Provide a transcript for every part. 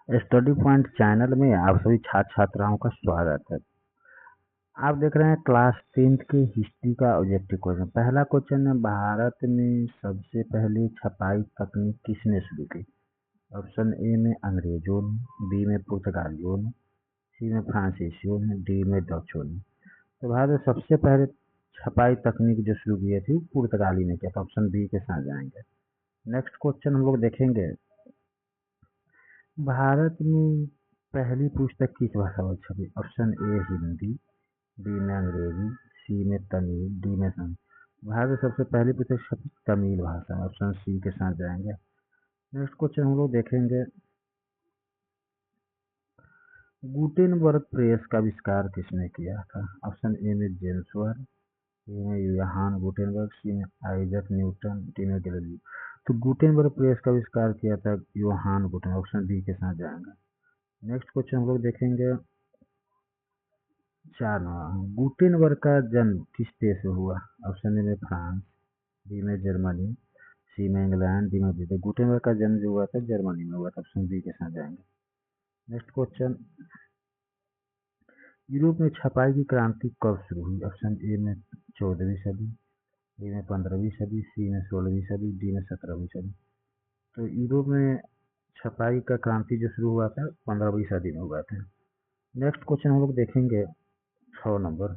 Study point channel में आप सभी छात्र छात्राओं का स्वागत है। आप देख रहे हैं क्लास 10th की हिस्ट्री का ऑब्जेक्टिव क्वेश्चन। पहला क्वेश्चन है, भारत में सबसे पहले छपाई तकनीक किसने शुरू की? ऑप्शन ए में अंग्रेजों ने, बी में पुर्तगालियों ने, सी में फ्रांसीसियों ने, डी में डचों ने। तो भारत में सबसे पहले छपाई तकनीक जो शुरू की थी पुर्तगाली ने किया था। ऑप्शन बी के साथ जाएंगे। नेक्स्ट क्वेश्चन हम लोग देखेंगे, भारत में पहली पुस्तक किस भाषा में छपी? ऑप्शन ए हिंदी, बी में अंग्रेजी, सी में तमिल, डी में संस्कृत। भारत में सबसे पहली पुस्तक छपी तमिल भाषा में। ऑप्शन सी के साथ जाएंगे। नेक्स्ट क्वेश्चन हम लोग देखेंगे, गुटेनबर्ग प्रेस का आविष्कार किसने किया था? ऑप्शन ए में जेम्स वर्ग, बी में योहान गुटेनबर्ग, सी में आइजक न्यूटन, डी में गैलीलियो। तो गुटेनबर्ग प्रेस का आविष्कार किया था योहान गुटेनबर्ग। ऑप्शन बी के साथ जाएंगे। नेक्स्ट क्वेश्चन हम लोग देखेंगे, 4 गुटेनबर्ग का जन्म किस देश में हुआ? ऑप्शन ए में फ्रांस, बी में जर्मनी, सी में इंग्लैंड, डी में ब्रिटेन। गुटेनबर्ग का जन्म जो हुआ था जर्मनी में हुआ था। ऑप्शन बी के साथ जाएंगे। नेक्स्ट क्वेश्चन, यूरोप में छपाई की क्रांति कब शुरू हुई? ऑप्शन ए में 14वीं सदी, बी में 15वीं सदी, सी में 16वीं सदी, डी में 17वीं सदी। तो यूरोप में छपाई का क्रांति जो शुरू हुआ था 15वीं सदी में हुआ था। नेक्स्ट क्वेश्चन हम लोग देखेंगे 6 नंबर।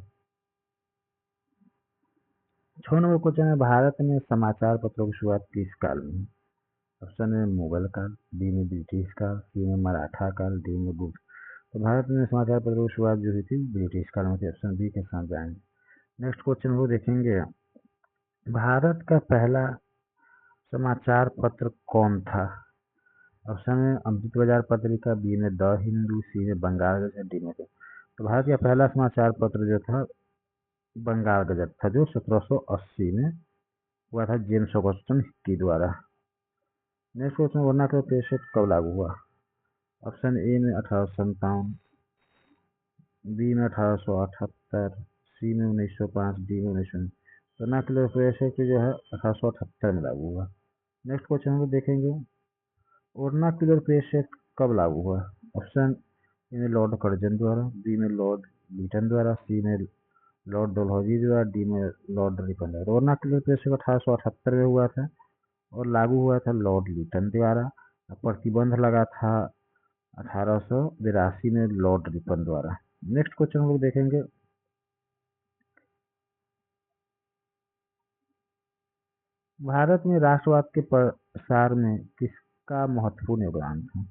6 नंबर क्वेश्चन है, भारत में समाचार पत्रों की शुरुआत किस काल में? ऑप्शन ए मुगल काल, बी में ब्रिटिश काल, सी में मराठा काल, डी में गुप्त। तो भारत में समाचार पत्रों की शुरुआत जो हुई थी ब्रिटिश काल में थी। ऑप्शन बी के साथ जाएंगे। नेक्स्ट क्वेश्चन वो देखेंगे, भारत का पहला समाचार पत्र कौन था? ऑप्शन में अमृत बाजार पत्रिका, बी में द हिंदू, सी में बंगाल गजट, डी में। तो भारत का पहला समाचार पत्र जो था बंगाल गजट था, जो 1780 में हुआ था जेम्स ऑगस्टन के द्वारा। नेक्स्ट क्वेश्चन, वर्नाकुलर प्रेस कब लागू हुआ? ऑप्शन ए में 1857, बी में 1878, सी में 1905, डी में 1900। वर्नाकुलर प्रेस जो है 1878 में लागू हुआ। नेक्स्ट क्वेश्चन हम लोग देखेंगे, वर्नाकुलर प्रेस कब लागू हुआ? ऑप्शन ए में लॉर्ड कर्जन द्वारा, बी में लॉर्ड लीटन द्वारा, सी में लॉर्ड डलहौजी द्वारा, डी में लॉर्ड रिपन द्वारा। वर्नाकुलर प्रेस 1878 में हुआ था और लागू हुआ था लॉर्ड लीटन द्वारा। प्रतिबंध लगा था 1882 में लॉर्ड रिपन द्वारा। नेक्स्ट क्वेश्चन हम लोग देखेंगे, भारत में राष्ट्रवाद के प्रसार में किसका महत्वपूर्ण योगदान था?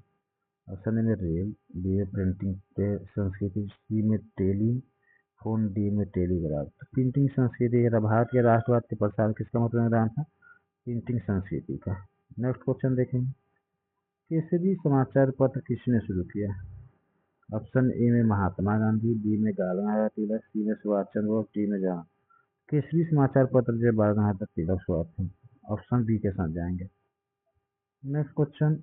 ऑप्शन ए में रेल, बी में प्रिंटिंग संस्कृति, सी में टेलीफोन, डी में टेलीग्राफ। तो प्रिंटिंग संस्कृति का भारत के राष्ट्रवाद के प्रसार किसका महत्वपूर्ण योगदान था? प्रिंटिंग संस्कृति का। नेक्स्ट क्वेश्चन देखेंगे, केसरी समाचार पत्र किसने शुरू किया? ऑप्शन ए में महात्मा गांधी, बी में बाल गंगाधर तिलक, सी में सुभाष चंद्र बोस, डी में जवाहर। केसरी समाचार पत्र जो बाल गंगाधर तिलक हुआ था। ऑप्शन बी के साथ जाएंगे। नेक्स्ट क्वेश्चन,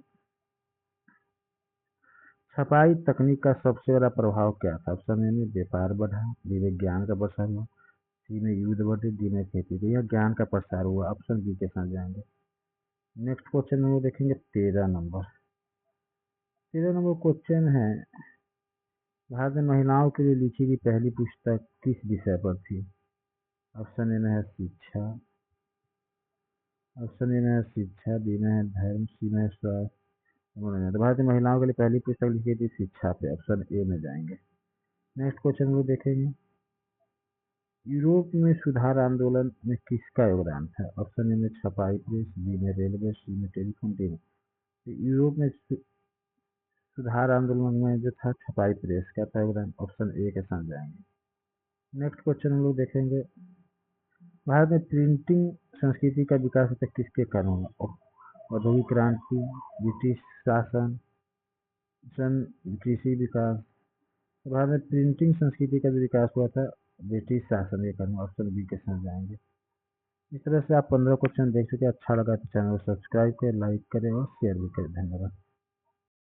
छपाई तकनीक का सबसे बड़ा प्रभाव क्या था? ऑप्शन ए में व्यापार बढ़ा, बी में ज्ञान का प्रसार हुआ, सी में युद्ध बढ़े, डी में खेती। तो यह ज्ञान का प्रसार हुआ। ऑप्शन बी के साथ जाएंगे। नेक्स्ट क्वेश्चन में वो देखेंगे 13 नंबर। 13 नंबर क्वेश्चन है, भारत में महिलाओं के लिए लिखी गई पहली पुस्तक किस विषय पर थी? ऑप्शन ए में है शिक्षा, ऑप्शन ए में है शिक्षा, बी में है धर्म, सी में है स्वास्थ्य। तो भारत में महिलाओं के लिए पहली पुस्तक लिखी थी शिक्षा पे। ऑप्शन ए में जाएंगे। नेक्स्ट क्वेश्चन वो देखेंगे, यूरोप में सुधार आंदोलन में किसका योगदान था? ऑप्शन ए में छपाई प्रेस, बी में रेलवे, सी में टेलीफोन, डी में। तो यूरोप में सुधार आंदोलन में जो था छपाई प्रेस का था योगदान। ऑप्शन ए के साथ जाएंगे। नेक्स्ट क्वेश्चन हम लोग देखेंगे, भारत में प्रिंटिंग संस्कृति का विकास होता किसके कारण हुआ? औद्योगिक क्रांति, ब्रिटिश शासन, कृषि विकास। भारत में प्रिंटिंग संस्कृति का जो विकास हुआ था ब्रिटिश शासन के कारण। ऑप्शन बी के साथ जाएंगे। इस तरह से आप 15 क्वेश्चन देख चुके। अच्छा लगा तो चैनल को सब्सक्राइब करें, लाइक करें और शेयर भी करें। धन्यवाद।